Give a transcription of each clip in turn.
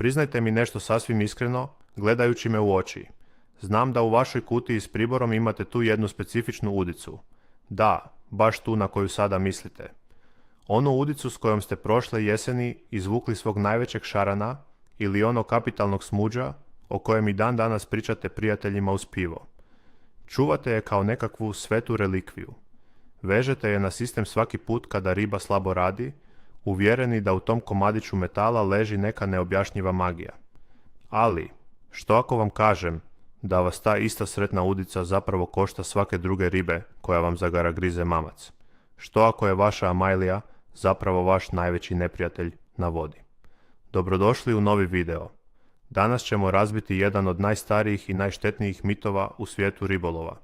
Priznajte mi nešto sasvim iskreno, gledajući me u oči. Znam da u vašoj kutiji s priborom imate tu jednu specifičnu udicu. Da, baš tu na koju sada mislite. Onu udicu s kojom ste prošle jeseni izvukli svog najvećeg šarana ili ono kapitalnog smuđa o kojem i dan danas pričate prijateljima uz pivo. Čuvate je kao nekakvu svetu relikviju. Vežete je na sistem svaki put kada riba slabo radi, uvjereni da u tom komadiću metala leži neka neobjašnjiva magija. Ali, što ako vam kažem da vas ta ista sretna udica zapravo košta svake druge ribe koja vam zagara grize mamac? Što ako je vaša Amailija zapravo vaš najveći neprijatelj na vodi? Dobrodošli u novi video. Danas ćemo razbiti jedan od najstarijih i najštetnijih mitova u svijetu ribolova.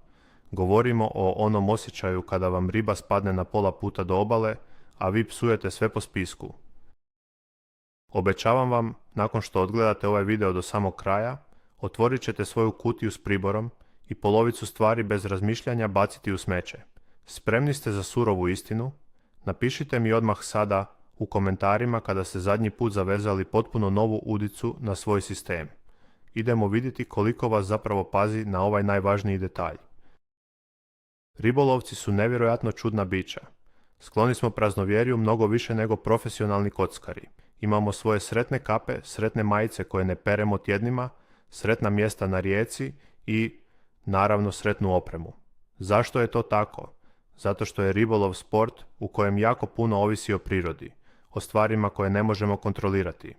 Govorimo o onom osjećaju kada vam riba spadne na pola puta do obale, a vi psujete sve po spisku. Obećavam vam, nakon što odgledate ovaj video do samog kraja, otvorit ćete svoju kutiju s priborom i polovicu stvari bez razmišljanja baciti u smeće. Spremni ste za surovu istinu? Napišite mi odmah sada u komentarima kada ste zadnji put zavezali potpuno novu udicu na svoj sistem. Idemo vidjeti koliko vas zapravo pazi na ovaj najvažniji detalj. Ribolovci su nevjerojatno čudna bića. Skloni smo praznovjerju mnogo više nego profesionalni kockari. Imamo svoje sretne kape, sretne majice koje ne peremo tjednima, sretna mjesta na rijeci i, naravno, sretnu opremu. Zašto je to tako? Zato što je ribolov sport u kojem jako puno ovisi o prirodi, o stvarima koje ne možemo kontrolirati.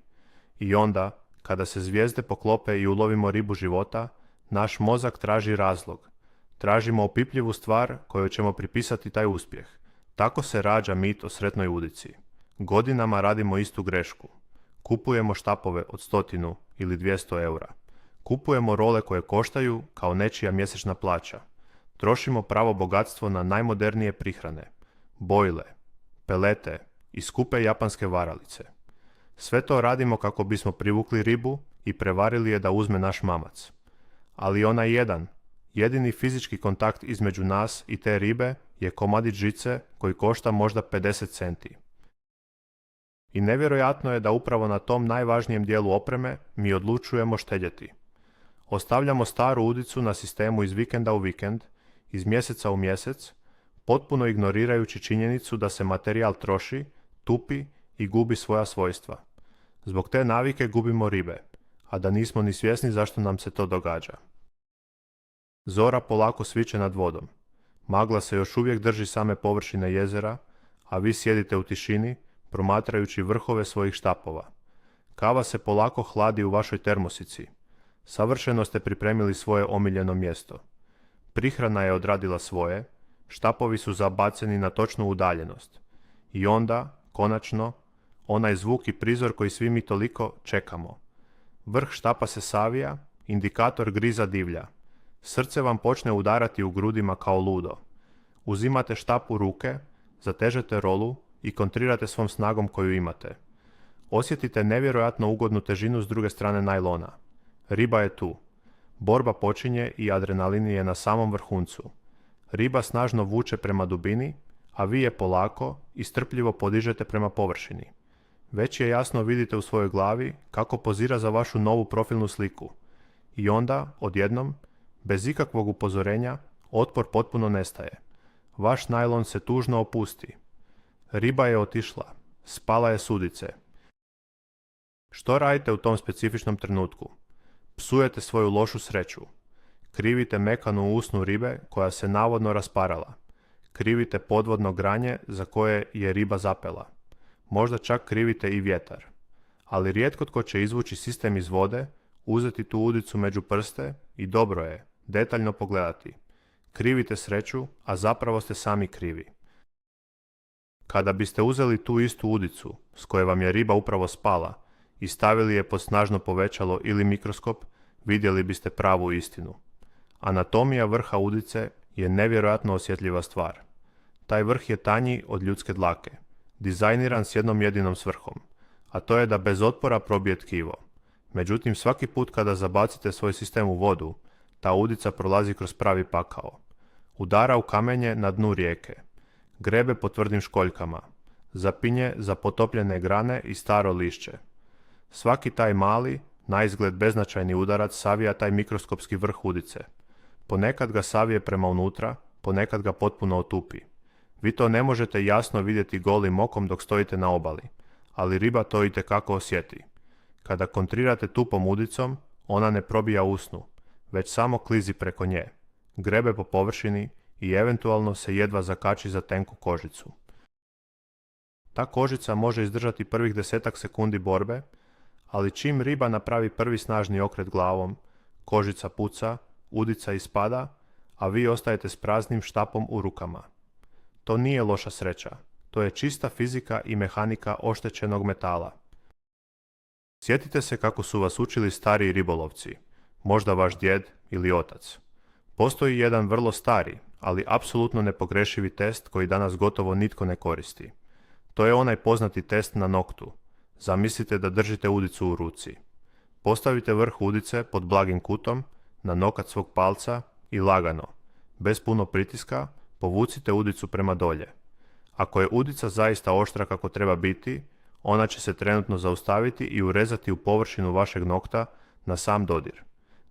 I onda, kada se zvijezde poklope i ulovimo ribu života, naš mozak traži razlog. Tražimo opipljivu stvar kojoj ćemo pripisati taj uspjeh. Tako se rađa mit o sretnoj udici. Godinama radimo istu grešku. Kupujemo štapove od 100 ili 200 eura. Kupujemo role koje koštaju kao nečija mjesečna plaća. Trošimo pravo bogatstvo na najmodernije prihrane, bojle, pelete i skupe japanske varalice. Sve to radimo kako bismo privukli ribu i prevarili je da uzme naš mamac. Ali onaj jedini fizički kontakt između nas i te ribe je komadić žice koji košta možda 50 centi. I nevjerojatno je da upravo na tom najvažnijem dijelu opreme mi odlučujemo štedjeti. Ostavljamo staru udicu na sistemu iz vikenda u vikend, iz mjeseca u mjesec, potpuno ignorirajući činjenicu da se materijal troši, tupi i gubi svoja svojstva. Zbog te navike gubimo ribe, a da nismo ni svjesni zašto nam se to događa. Zora polako sviće nad vodom. Magla se još uvijek drži same površine jezera, a vi sjedite u tišini, promatrajući vrhove svojih štapova. Kava se polako hladi u vašoj termosici. Savršeno ste pripremili svoje omiljeno mjesto. Prihrana je odradila svoje, štapovi su zabaceni na točnu udaljenost. I onda, konačno, onaj zvuk i prizor koji svi mi toliko čekamo. Vrh štapa se savija, indikator griza divlja. Srce vam počne udarati u grudima kao ludo. Uzimate štap u ruke, zatežete rolu i kontrirate svom snagom koju imate. Osjetite nevjerojatno ugodnu težinu s druge strane najlona. Riba je tu. Borba počinje i adrenalin je na samom vrhuncu. Riba snažno vuče prema dubini, a vi je polako i strpljivo podižete prema površini. Već je jasno vidite u svojoj glavi kako pozira za vašu novu profilnu sliku. I onda, odjednom, bez ikakvog upozorenja, otpor potpuno nestaje. Vaš najlon se tužno opusti. Riba je otišla. Spala je s udice. Što radite u tom specifičnom trenutku? Psujete svoju lošu sreću. Krivite mekanu usnu ribe koja se navodno rasparala. Krivite podvodno granje za koje je riba zapela. Možda čak krivite i vjetar. Ali rijetko tko će izvući sistem iz vode, uzeti tu udicu među prste i dobro je, detaljno pogledati. Krivite sreću, a zapravo ste sami krivi. Kada biste uzeli tu istu udicu, s koje vam je riba upravo spala, i stavili je pod snažno povećalo ili mikroskop, vidjeli biste pravu istinu. Anatomija vrha udice je nevjerojatno osjetljiva stvar. Taj vrh je tanji od ljudske dlake, dizajniran s jednom jedinom svrhom, a to je da bez otpora probije tkivo. Međutim, svaki put kada zabacite svoj sistem u vodu, ta udica prolazi kroz pravi pakao. Udara u kamenje na dnu rijeke. Grebe po tvrdim školjkama. Zapinje za potopljene grane i staro lišće. Svaki taj mali, naizgled beznačajni udarac savija taj mikroskopski vrh udice. Ponekad ga savije prema unutra, ponekad ga potpuno otupi. Vi to ne možete jasno vidjeti golim okom dok stojite na obali, ali riba to itekako osjeti. Kada kontrirate tupom udicom, ona ne probija usnu, već samo klizi preko nje, grebe po površini i eventualno se jedva zakači za tenku kožicu. Ta kožica može izdržati prvih 10 sekundi borbe, ali čim riba napravi prvi snažni okret glavom, kožica puca, udica ispada, a vi ostajete s praznim štapom u rukama. To nije loša sreća, to je čista fizika i mehanika oštećenog metala. Sjetite se kako su vas učili stariji ribolovci, možda vaš djed ili otac. Postoji jedan vrlo stari, ali apsolutno nepogrešivi test koji danas gotovo nitko ne koristi. To je onaj poznati test na noktu. Zamislite da držite udicu u ruci. Postavite vrh udice pod blagim kutom na nokat svog palca i lagano, bez puno pritiska, povucite udicu prema dolje. Ako je udica zaista oštra kako treba biti, ona će se trenutno zaustaviti i urezati u površinu vašeg nokta na sam dodir.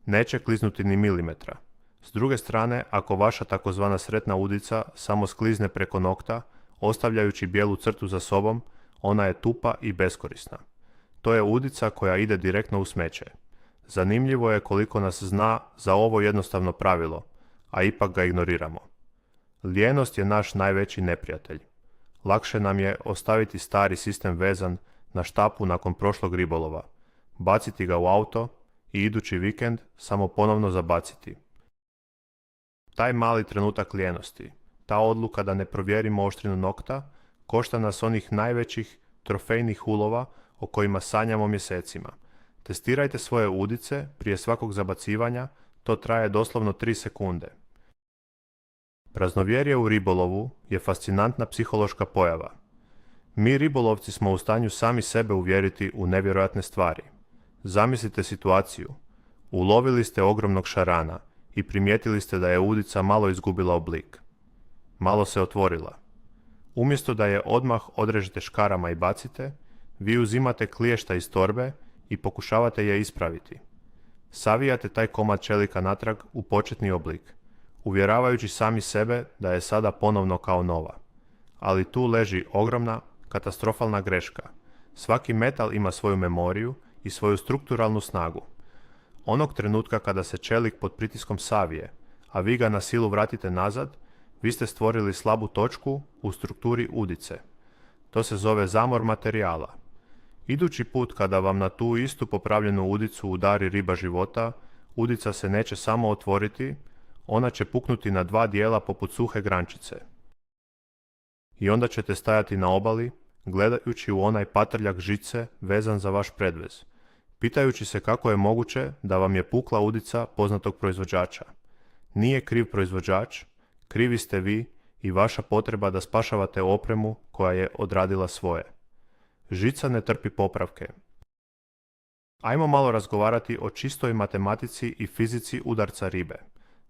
Neće kliznuti ni milimetra. S druge strane, ako vaša takozvana sretna udica samo sklizne preko nokta, ostavljajući bijelu crtu za sobom, ona je tupa i beskorisna. To je udica koja ide direktno u smeće. Zanimljivo je koliko nas zna za ovo jednostavno pravilo, a ipak ga ignoriramo. Lijenost je naš najveći neprijatelj. Lakše nam je ostaviti stari sistem vezan na štapu nakon prošlog ribolova, baciti ga u auto i idući vikend samo ponovno zabaciti. Taj mali trenutak lijenosti, ta odluka da ne provjerimo oštrinu nokta, košta nas onih najvećih trofejnih ulova o kojima sanjamo mjesecima. Testirajte svoje udice prije svakog zabacivanja, to traje doslovno 3 sekunde. Praznovjerje u ribolovu je fascinantna psihološka pojava. Mi ribolovci smo u stanju sami sebe uvjeriti u nevjerojatne stvari. Zamislite situaciju. Ulovili ste ogromnog šarana i primijetili ste da je udica malo izgubila oblik. Malo se otvorila. Umjesto da je odmah odrežete škarama i bacite, vi uzimate kliješta iz torbe i pokušavate je ispraviti. Savijate taj komad čelika natrag u početni oblik, uvjeravajući sami sebe da je sada ponovno kao nova. Ali tu leži ogromna, katastrofalna greška. Svaki metal ima svoju memoriju i svoju strukturalnu snagu. Onog trenutka kada se čelik pod pritiskom savije, a vi ga na silu vratite nazad, vi ste stvorili slabu točku u strukturi udice. To se zove zamor materijala. Idući put kada vam na tu istu popravljenu udicu udari riba života, udica se neće samo otvoriti, ona će puknuti na 2 dijela poput suhe grančice. I onda ćete stajati na obali, gledajući u onaj patrljak žice vezan za vaš predvez, pitajući se kako je moguće da vam je pukla udica poznatog proizvođača. Nije kriv proizvođač, krivi ste vi i vaša potreba da spašavate opremu koja je odradila svoje. Žica ne trpi popravke. Ajmo malo razgovarati o čistoj matematici i fizici udarca ribe.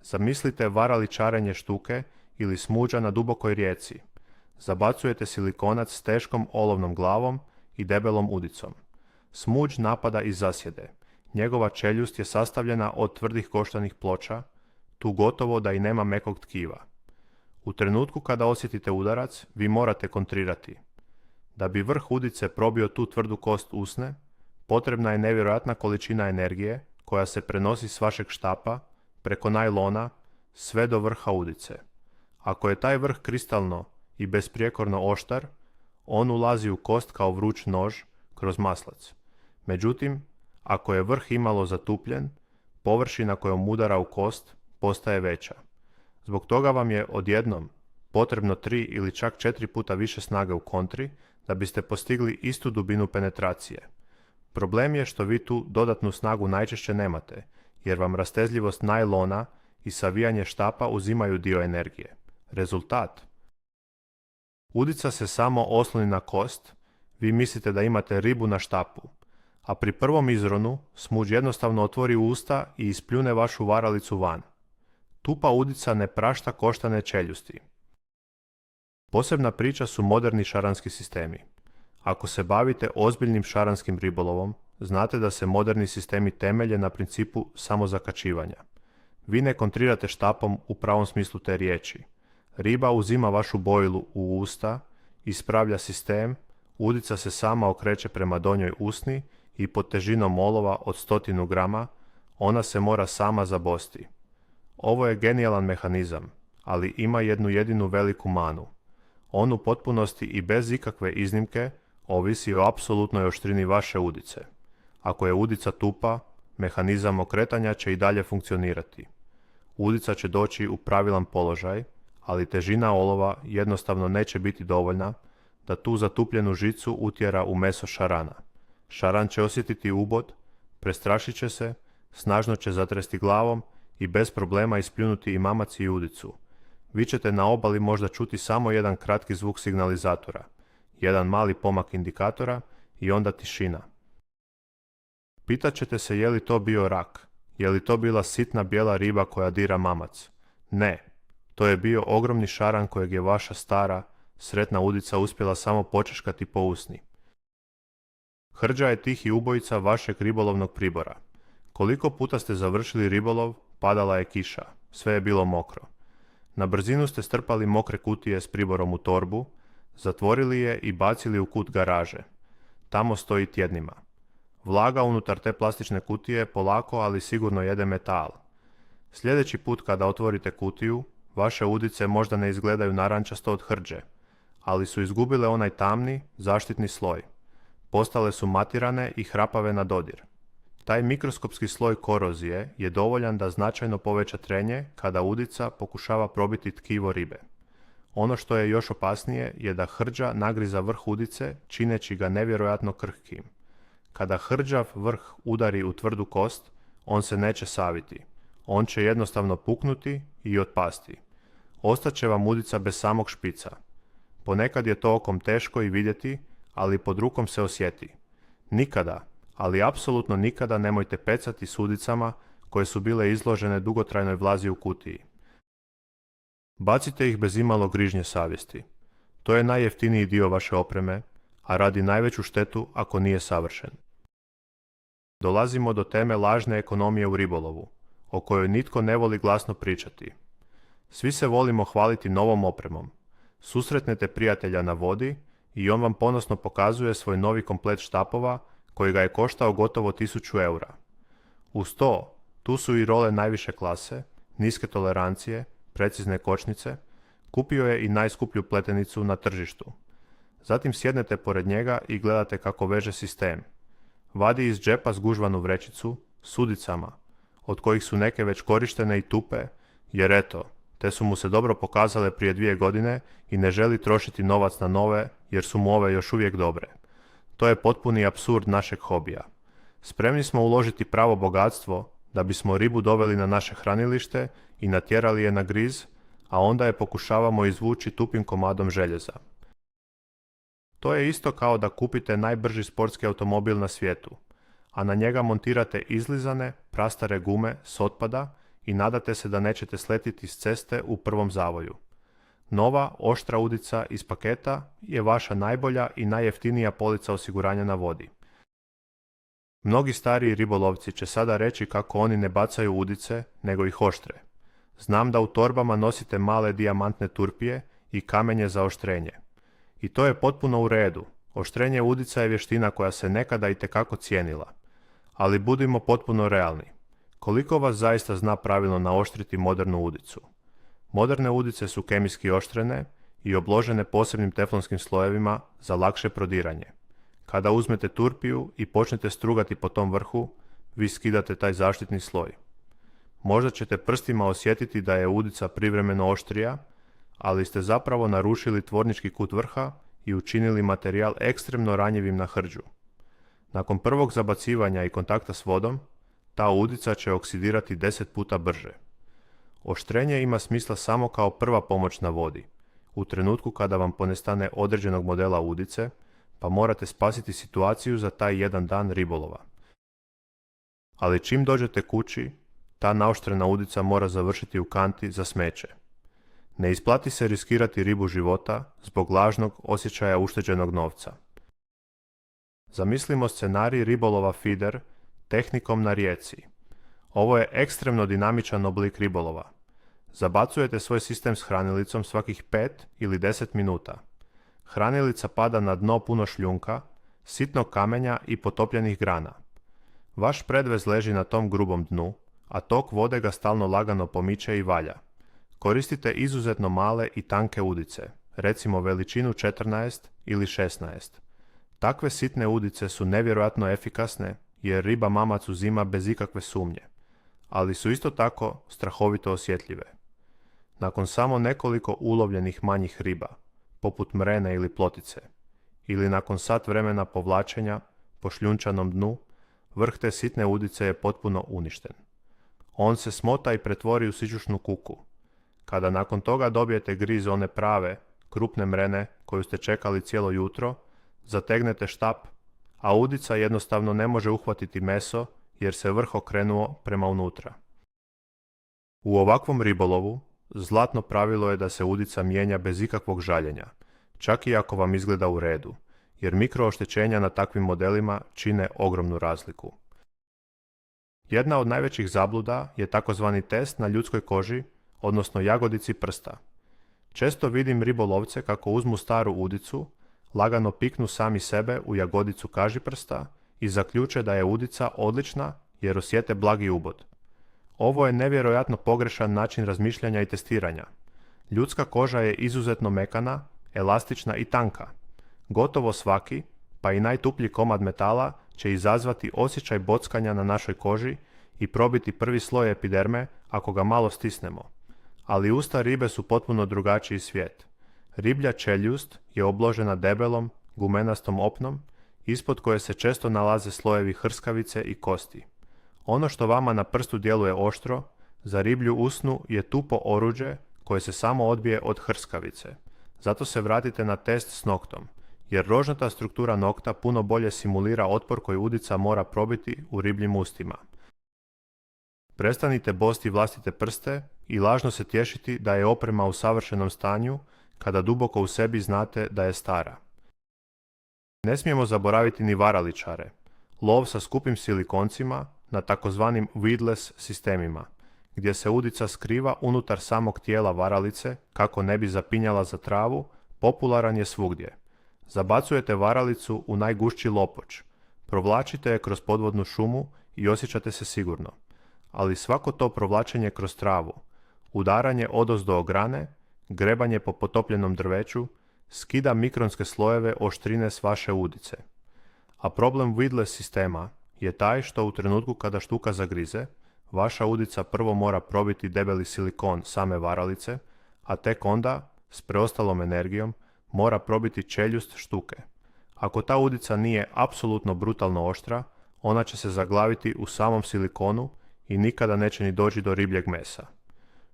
Zamislite varaličarenje štuke ili smuđa na dubokoj rijeci. Zabacujete silikonac s teškom olovnom glavom i debelom udicom. Smuđ napada iz zasjede. Njegova čeljust je sastavljena od tvrdih koštanih ploča, tu gotovo da i nema mekog tkiva. U trenutku kada osjetite udarac, vi morate kontrirati. Da bi vrh udice probio tu tvrdu kost usne, potrebna je nevjerojatna količina energije koja se prenosi s vašeg štapa, preko najlona, sve do vrha udice. Ako je taj vrh kristalno i besprijekorno oštar, on ulazi u kost kao vruć nož kroz maslac. Međutim, ako je vrh imalo zatupljen, površina kojom udara u kost postaje veća. Zbog toga vam je odjednom potrebno 3 ili čak 4 puta više snage u kontri da biste postigli istu dubinu penetracije. Problem je što vi tu dodatnu snagu najčešće nemate, jer vam rastezljivost najlona i savijanje štapa uzimaju dio energije. Rezultat? Udica se samo osloni na kost, vi mislite da imate ribu na štapu, a pri prvom izronu smuđ jednostavno otvori usta i ispljune vašu varalicu van. Tupa udica ne prašta koštane čeljusti. Posebna priča su moderni šaranski sistemi. Ako se bavite ozbiljnim šaranskim ribolovom, znate da se moderni sistemi temelje na principu samozakačivanja. Vi ne kontrirate štapom u pravom smislu te riječi. Riba uzima vašu bojlu u usta, ispravlja sistem, udica se sama okreće prema donjoj usni i pod težinom olova od 100 grama ona se mora sama zabosti. Ovo je genijalan mehanizam, ali ima jednu jedinu veliku manu. On u potpunosti i bez ikakve iznimke ovisi o apsolutnoj oštrini vaše udice. Ako je udica tupa, mehanizam okretanja će i dalje funkcionirati. Udica će doći u pravilan položaj, ali težina olova jednostavno neće biti dovoljna da tu zatupljenu žicu utjera u meso šarana. Šaran će osjetiti ubod, prestrašit će se, snažno će zatresti glavom i bez problema ispljunuti i mamac i udicu. Vi ćete na obali možda čuti samo jedan kratki zvuk signalizatora, jedan mali pomak indikatora i onda tišina. Pitat ćete se je li to bio rak, je li to bila sitna bijela riba koja dira mamac. Ne, to je bio ogromni šaran kojeg je vaša stara, sretna udica uspjela samo počeškati po usni. Hrđa je tihi ubojica vašeg ribolovnog pribora. Koliko puta ste završili ribolov, padala je kiša, sve je bilo mokro. Na brzinu ste strpali mokre kutije s priborom u torbu, zatvorili je i bacili u kut garaže. Tamo stoji tjednima. Vlaga unutar te plastične kutije polako, ali sigurno jede metal. Sljedeći put kada otvorite kutiju, vaše udice možda ne izgledaju narančasto od hrđe, ali su izgubile onaj tamni, zaštitni sloj. Postale su matirane i hrapave na dodir. Taj mikroskopski sloj korozije je dovoljan da značajno poveća trenje kada udica pokušava probiti tkivo ribe. Ono što je još opasnije je da hrđa nagriza vrh udice čineći ga nevjerojatno krhkim. Kada hrđav vrh udari u tvrdu kost, on se neće saviti. On će jednostavno puknuti i otpasti. Ostaće vam udica bez samog špica. Ponekad je to okom teško i vidjeti, ali pod rukom se osjeti. Nikada, ali apsolutno nikada nemojte pecati s udicama koje su bile izložene dugotrajnoj vlazi u kutiji. Bacite ih bez imalo grižnje savjesti. To je najjeftiniji dio vaše opreme, a radi najveću štetu ako nije savršen. Dolazimo do teme lažne ekonomije u ribolovu, o kojoj nitko ne voli glasno pričati. Svi se volimo hvaliti novom opremom. Susretnete prijatelja na vodi i on vam ponosno pokazuje svoj novi komplet štapova koji ga je koštao gotovo 1000 eura. Uz to, tu su i role najviše klase, niske tolerancije, precizne kočnice, kupio je i najskuplju pletenicu na tržištu. Zatim sjednete pored njega i gledate kako veže sistem. Vadi iz džepa zgužvanu vrećicu s udicama, od kojih su neke već korištene i tupe, jer eto, te su mu se dobro pokazale prije 2 godine i ne želi trošiti novac na nove jer su mu ove još uvijek dobre. To je potpuni apsurd našeg hobija. Spremni smo uložiti pravo bogatstvo da bismo ribu doveli na naše hranilište i natjerali je na griz, a onda je pokušavamo izvući tupim komadom željeza. To je isto kao da kupite najbrži sportski automobil na svijetu, a na njega montirate izlizane, prastare gume s otpada i nadate se da nećete sletiti s ceste u prvom zavoju. Nova, oštra udica iz paketa je vaša najbolja i najjeftinija polica osiguranja na vodi. Mnogi stariji ribolovci će sada reći kako oni ne bacaju udice, nego ih oštre. Znam da u torbama nosite male dijamantne turpije i kamenje za oštrenje. I to je potpuno u redu. Oštrenje udica je vještina koja se nekada itekako cijenila. Ali budimo potpuno realni. Koliko vas zaista zna pravilno naoštriti modernu udicu? Moderne udice su kemijski oštrene i obložene posebnim teflonskim slojevima za lakše prodiranje. Kada uzmete turpiju i počnete strugati po tom vrhu, vi skidate taj zaštitni sloj. Možda ćete prstima osjetiti da je udica privremeno oštrija, ali ste zapravo narušili tvornički kut vrha i učinili materijal ekstremno ranjivim na hrđu. Nakon prvog zabacivanja i kontakta s vodom, ta udica će oksidirati 10 puta brže. Oštrenje ima smisla samo kao prva pomoć na vodi, u trenutku kada vam ponestane određenog modela udice, pa morate spasiti situaciju za taj jedan dan ribolova. Ali čim dođete kući, ta naoštrena udica mora završiti u kanti za smeće. Ne isplati se riskirati ribu života zbog lažnog osjećaja ušteđenog novca. Zamislimo scenarij ribolova feeder tehnikom na rijeci. Ovo je ekstremno dinamičan oblik ribolova. Zabacujete svoj sistem s hranilicom svakih 5 ili 10 minuta. Hranilica pada na dno puno šljunka, sitnog kamenja i potopljenih grana. Vaš predvez leži na tom grubom dnu, a tok vode ga stalno lagano pomiče i valja. Koristite izuzetno male i tanke udice, recimo veličinu 14 ili 16. Takve sitne udice su nevjerojatno efikasne jer riba mamac uzima bez ikakve sumnje, ali su isto tako strahovito osjetljive. Nakon samo nekoliko ulovljenih manjih riba, poput mrene ili plotice, ili nakon sat vremena povlačenja po šljunčanom dnu, vrh te sitne udice je potpuno uništen. On se smota i pretvori u sićušnu kuku. Kada nakon toga dobijete griz one prave, krupne mrene koju ste čekali cijelo jutro, zategnete štap, a udica jednostavno ne može uhvatiti meso jer se vrh okrenuo prema unutra. U ovakvom ribolovu zlatno pravilo je da se udica mijenja bez ikakvog žaljenja, čak i ako vam izgleda u redu, jer mikrooštećenja na takvim modelima čine ogromnu razliku. Jedna od najvećih zabluda je takozvani test na ljudskoj koži, odnosno jagodici prsta. Često vidim ribolovce kako uzmu staru udicu, lagano piknu sami sebe u jagodicu kažiprsta i zaključe da je udica odlična jer osjete blagi ubod. Ovo je nevjerojatno pogrešan način razmišljanja i testiranja. Ljudska koža je izuzetno mekana, elastična i tanka. Gotovo svaki, pa i najtuplji komad metala će izazvati osjećaj bockanja na našoj koži i probiti prvi sloj epiderme ako ga malo stisnemo. Ali usta ribe su potpuno drugačiji svijet. Riblja čeljust je obložena debelom, gumenastom opnom, ispod koje se često nalaze slojevi hrskavice i kosti. Ono što vama na prstu djeluje oštro, za riblju usnu je tupo oruđe koje se samo odbije od hrskavice. Zato se vratite na test s noktom, jer rožnata struktura nokta puno bolje simulira otpor koji udica mora probiti u ribljim ustima. Prestanite bosti vlastite prste i lažno se tješiti da je oprema u savršenom stanju kada duboko u sebi znate da je stara. Ne smijemo zaboraviti ni varaličare, lov sa skupim silikoncima na takozvanim weedless sistemima, gdje se udica skriva unutar samog tijela varalice kako ne bi zapinjala za travu, popularan je svugdje. Zabacujete varalicu u najgušći lopoč, provlačite je kroz podvodnu šumu i osjećate se sigurno. Ali svako to provlačenje kroz travu, udaranje odozdo o grane, grebanje po potopljenom drveću, skida mikronske slojeve oštrine s vaše udice. A problem weedless sistema je taj što u trenutku kada štuka zagrize, vaša udica prvo mora probiti debeli silikon same varalice, a tek onda, s preostalom energijom, mora probiti čeljust štuke. Ako ta udica nije apsolutno brutalno oštra, ona će se zaglaviti u samom silikonu i nikada neće ni doći do ribljeg mesa.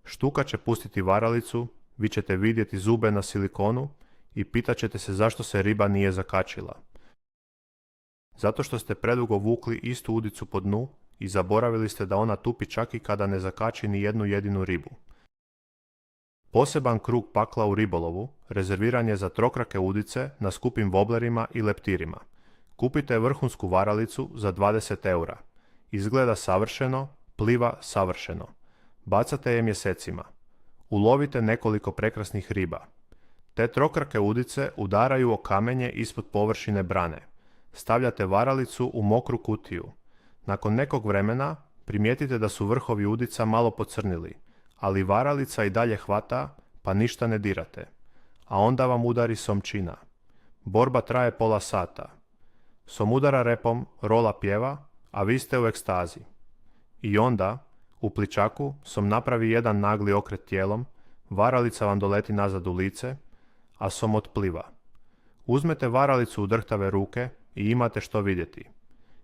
Štuka će pustiti varalicu, vi ćete vidjeti zube na silikonu i pitat ćete se zašto se riba nije zakačila. Zato što ste predugo vukli istu udicu po dnu i zaboravili ste da ona tupi čak i kada ne zakači ni jednu jedinu ribu. Poseban krug pakla u ribolovu rezerviran je za trokrake udice na skupim woblerima i leptirima. Kupite vrhunsku varalicu za 20 eura. Izgleda savršeno, pliva savršeno. Bacate je mjesecima. Ulovite nekoliko prekrasnih riba. Te trokrake udice udaraju o kamenje ispod površine brane. Stavljate varalicu u mokru kutiju. Nakon nekog vremena primijetite da su vrhovi udica malo pocrnili, ali varalica i dalje hvata, pa ništa ne dirate. A onda vam udari somčina. Borba traje pola sata. Som udara repom, rola pjeva, a vi ste u ekstazi. I onda, u pličaku, som napravi jedan nagli okret tijelom, varalica vam doleti nazad u lice, a som otpliva. Uzmete varalicu u drhtave ruke i imate što vidjeti.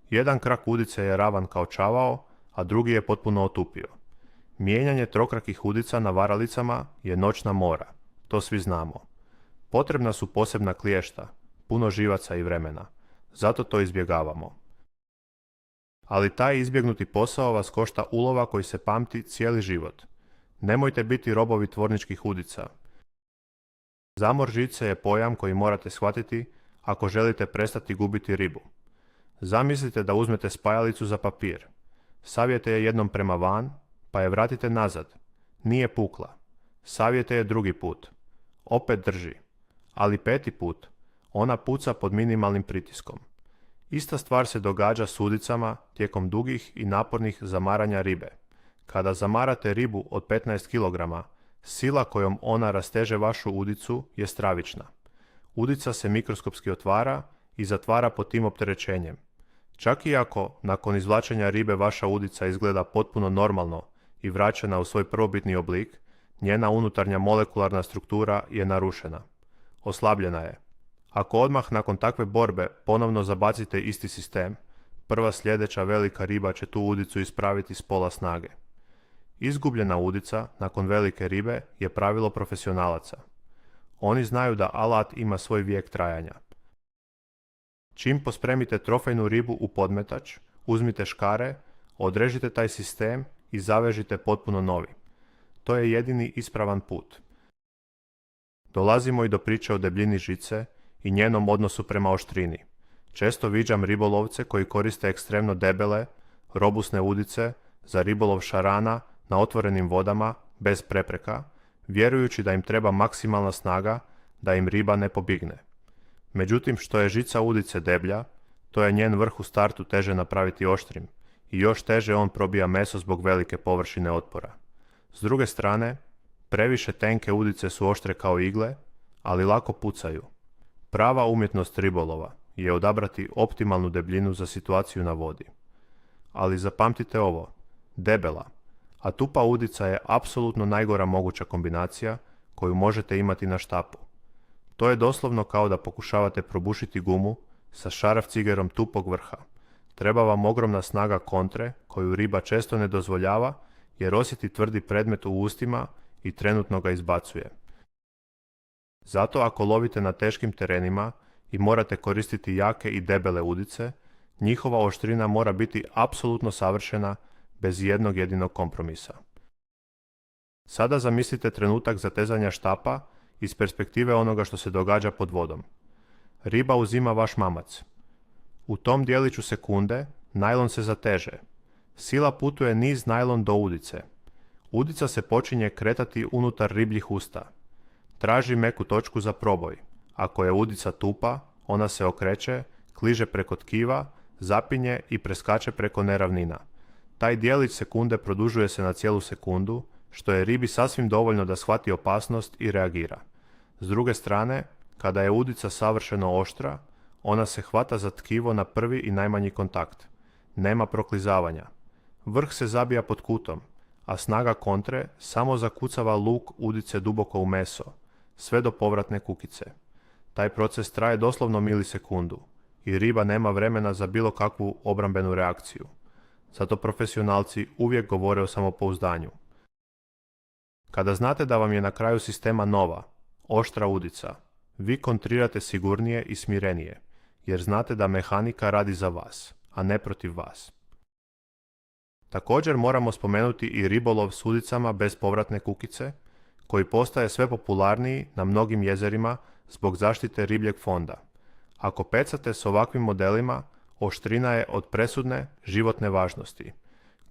Jedan krak udice je ravan kao čavao, a drugi je potpuno otupio. Mijenjanje trokrakih udica na varalicama je noćna mora, to svi znamo. Potrebna su posebna kliješta, puno živaca i vremena, zato to izbjegavamo. Ali taj izbjegnuti posao vas košta ulova koji se pamti cijeli život. Nemojte biti robovi tvorničkih udica. Zamor žice je pojam koji morate shvatiti ako želite prestati gubiti ribu. Zamislite da uzmete spajalicu za papir. Savijete je jednom prema van, pa je vratite nazad. Nije pukla. Savijete je drugi put. Opet drži. Ali peti put, ona puca pod minimalnim pritiskom. Ista stvar se događa s udicama tijekom dugih i napornih zamaranja ribe. Kada zamarate ribu od 15 kg, sila kojom ona rasteže vašu udicu je stravična. Udica se mikroskopski otvara i zatvara pod tim opterećenjem. Čak i ako nakon izvlačenja ribe vaša udica izgleda potpuno normalno i vraćena u svoj prvobitni oblik, njena unutarnja molekularna struktura je narušena. Oslabljena je. Ako odmah nakon takve borbe ponovno zabacite isti sistem, prva sljedeća velika riba će tu udicu ispraviti s pola snage. Izgubljena udica nakon velike ribe je pravilo profesionalaca. Oni znaju da alat ima svoj vijek trajanja. Čim pospremite trofejnu ribu u podmetač, uzmite škare, odrežite taj sistem i zavežite potpuno novi. To je jedini ispravan put. Dolazimo i do priče o debljini žice i njenom odnosu prema oštrini. Često viđam ribolovce koji koriste ekstremno debele, robusne udice za ribolov šarana na otvorenim vodama, bez prepreka, vjerujući da im treba maksimalna snaga da im riba ne pobigne. Međutim, što je žica udice deblja, to je njen vrh u startu teže napraviti oštrim i još teže on probija meso zbog velike površine otpora. S druge strane, previše tenke udice su oštre kao igle, ali lako pucaju. Prava umjetnost ribolova je odabrati optimalnu debljinu za situaciju na vodi. Ali zapamtite ovo, debela, a tupa udica je apsolutno najgora moguća kombinacija koju možete imati na štapu. To je doslovno kao da pokušavate probušiti gumu sa šaraf cigerom tupog vrha. Treba vam ogromna snaga kontre koju riba često ne dozvoljava jer osjeti tvrdi predmet u ustima i trenutno ga izbacuje. Zato ako lovite na teškim terenima i morate koristiti jake i debele udice, njihova oštrina mora biti apsolutno savršena bez jednog jedinog kompromisa. Sada zamislite trenutak zatezanja štapa iz perspektive onoga što se događa pod vodom. Riba uzima vaš mamac. U tom dijeliću sekunde najlon se zateže. Sila putuje niz najlon do udice. Udica se počinje kretati unutar ribljih usta. Traži meku točku za proboj. Ako je udica tupa, ona se okreće, kliže preko tkiva, zapinje i preskače preko neravnina. Taj dijelić sekunde produžuje se na cijelu sekundu, što je ribi sasvim dovoljno da shvati opasnost i reagira. S druge strane, kada je udica savršeno oštra, ona se hvata za tkivo na prvi i najmanji kontakt. Nema proklizavanja. Vrh se zabija pod kutom, a snaga kontre samo zakucava luk udice duboko u meso, sve do povratne kukice. Taj proces traje doslovno milisekundu i riba nema vremena za bilo kakvu obrambenu reakciju. Zato profesionalci uvijek govore o samopouzdanju. Kada znate da vam je na kraju sistema nova, oštra udica, vi kontrirate sigurnije i smirenije, jer znate da mehanika radi za vas, a ne protiv vas. Također moramo spomenuti i ribolov s udicama bez povratne kukice, koji postaje sve popularniji na mnogim jezerima zbog zaštite ribljeg fonda. Ako pecate s ovakvim modelima, oštrina je od presudne životne važnosti.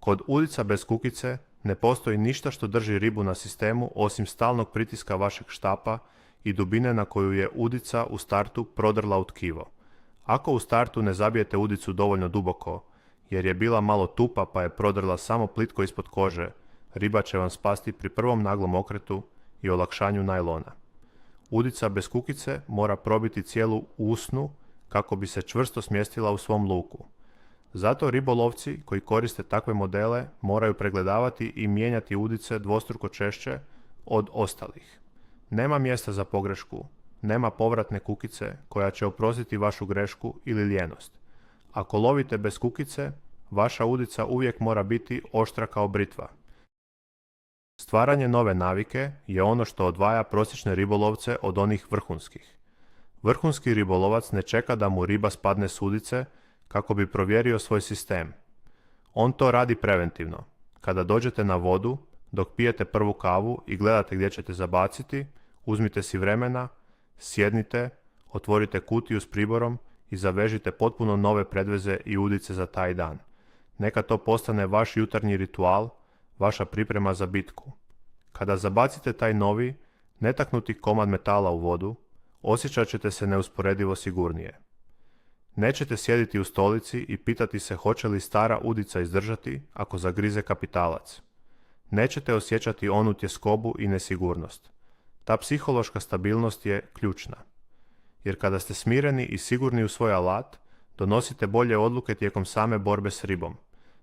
Kod udica bez kukice ne postoji ništa što drži ribu na sistemu osim stalnog pritiska vašeg štapa i dubine na koju je udica u startu prodrla u tkivo. Ako u startu ne zabijete udicu dovoljno duboko, jer je bila malo tupa pa je prodrla samo plitko ispod kože, riba će vam spasti pri prvom naglom okretu i olakšanju najlona. Udica bez kukice mora probiti cijelu usnu kako bi se čvrsto smjestila u svom luku. Zato ribolovci koji koriste takve modele moraju pregledavati i mijenjati udice dvostruko češće od ostalih. Nema mjesta za pogrešku, nema povratne kukice koja će oprostiti vašu grešku ili lijenost. Ako lovite bez kukice, vaša udica uvijek mora biti oštra kao britva. Stvaranje nove navike je ono što odvaja prosječne ribolovce od onih vrhunskih. Vrhunski ribolovac ne čeka da mu riba spadne s udice kako bi provjerio svoj sistem. On to radi preventivno. Kada dođete na vodu, dok pijete prvu kavu i gledate gdje ćete zabaciti, uzmite si vremena, sjednite, otvorite kutiju s priborom i zavežite potpuno nove predveze i udice za taj dan. Neka to postane vaš jutarnji ritual, vaša priprema za bitku. Kada zabacite taj novi, netaknuti komad metala u vodu, osjećat ćete se neusporedivo sigurnije. Nećete sjediti u stolici i pitati se hoće li stara udica izdržati ako zagrize kapitalac. Nećete osjećati onu tjeskobu i nesigurnost. Ta psihološka stabilnost je ključna. Jer kada ste smireni i sigurni u svoj alat, donosite bolje odluke tijekom same borbe s ribom.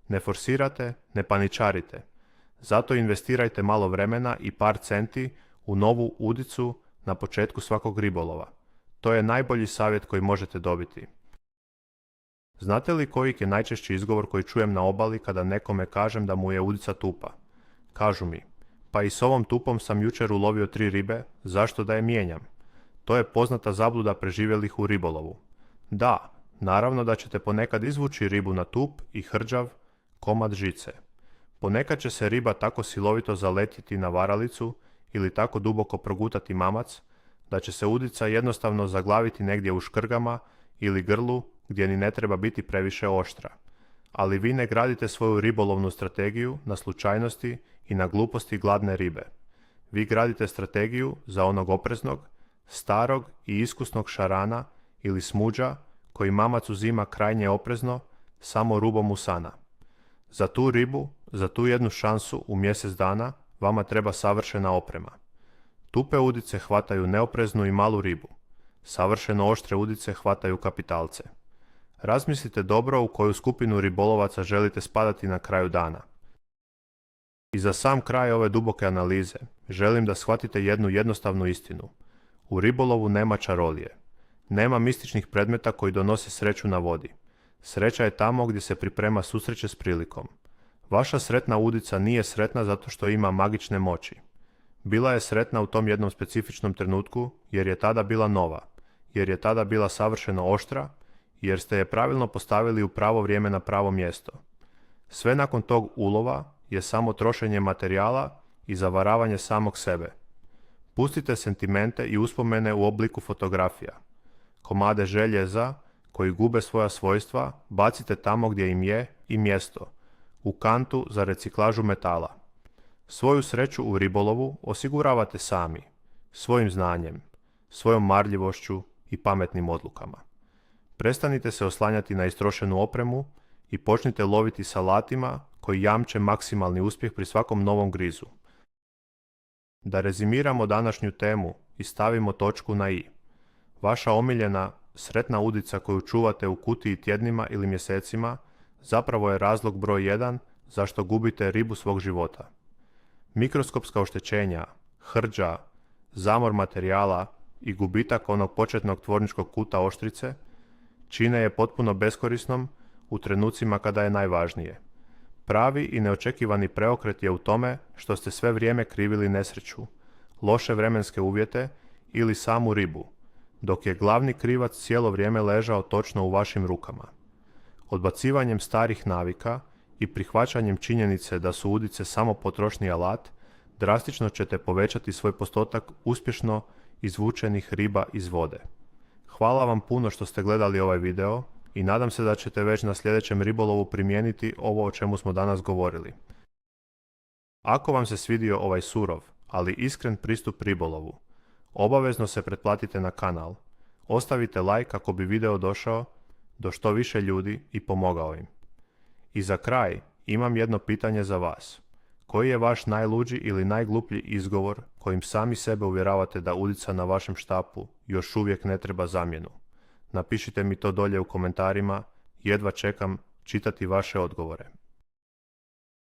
Ne forsirate, ne paničarite. Zato investirajte malo vremena i par centi u novu udicu na početku svakog ribolova. To je najbolji savjet koji možete dobiti. Znate li koji je najčešći izgovor koji čujem na obali kada nekome kažem da mu je udica tupa? Kažu mi, pa i s ovom tupom sam jučer ulovio 3 ribe, zašto da je mijenjam? To je poznata zabluda preživjelih u ribolovu. Da, naravno da ćete ponekad izvući ribu na tup i hrđav komad žice. Ponekad će se riba tako silovito zaletjeti na varalicu ili tako duboko progutati mamac, da će se udica jednostavno zaglaviti negdje u škrgama ili grlu gdje ni ne treba biti previše oštra. Ali vi ne gradite svoju ribolovnu strategiju na slučajnosti i na gluposti gladne ribe. Vi gradite strategiju za onog opreznog, starog i iskusnog šarana ili smuđa koji mamac uzima krajnje oprezno, samo rubom usana. Za tu ribu, za tu jednu šansu u mjesec dana vama treba savršena oprema. Tupe udice hvataju neopreznu i malu ribu. Savršeno oštre udice hvataju kapitalce. Razmislite dobro u koju skupinu ribolovaca želite spadati na kraju dana. I za sam kraj ove duboke analize želim da shvatite jednu jednostavnu istinu. U ribolovu nema čarolije. Nema mističnih predmeta koji donose sreću na vodi. Sreća je tamo gdje se priprema susreće s prilikom. Vaša sretna udica nije sretna zato što ima magične moći. Bila je sretna u tom jednom specifičnom trenutku jer je tada bila nova, jer je tada bila savršeno oštra, jer ste je pravilno postavili u pravo vrijeme na pravo mjesto. Sve nakon tog ulova je samo trošenje materijala i zavaravanje samog sebe. Pustite sentimente i uspomene u obliku fotografija. Komade željeza koji gube svoja svojstva bacite tamo gdje im je i mjesto, u kantu za reciklažu metala. Svoju sreću u ribolovu osiguravate sami, svojim znanjem, svojom marljivošću i pametnim odlukama. Prestanite se oslanjati na istrošenu opremu i počnite loviti sa alatima koji jamče maksimalni uspjeh pri svakom novom grizu. Da rezimiramo današnju temu i stavimo točku na i. Vaša omiljena, sretna udica koju čuvate u kutiji tjednima ili mjesecima zapravo je razlog broj 1 zašto gubite ribu svog života. Mikroskopska oštećenja, hrđa, zamor materijala i gubitak onog početnog tvorničkog kuta oštrice čine je potpuno beskorisnom u trenucima kada je najvažnije. Pravi i neočekivani preokret je u tome što ste sve vrijeme krivili nesreću, loše vremenske uvjete ili samu ribu, dok je glavni krivac cijelo vrijeme ležao točno u vašim rukama. Odbacivanjem starih navika i prihvaćanjem činjenice da su udice samo potrošni alat, drastično ćete povećati svoj postotak uspješno izvučenih riba iz vode. Hvala vam puno što ste gledali ovaj video i nadam se da ćete već na sljedećem ribolovu primijeniti ovo o čemu smo danas govorili. Ako vam se svidio ovaj surov, ali iskren pristup ribolovu, obavezno se pretplatite na kanal, ostavite like kako bi video došao do što više ljudi i pomogao im. I za kraj imam jedno pitanje za vas. Koji je vaš najluđi ili najgluplji izgovor kojim sami sebe uvjeravate da udica na vašem štapu još uvijek ne treba zamjenu? Napišite mi to dolje u komentarima, jedva čekam čitati vaše odgovore.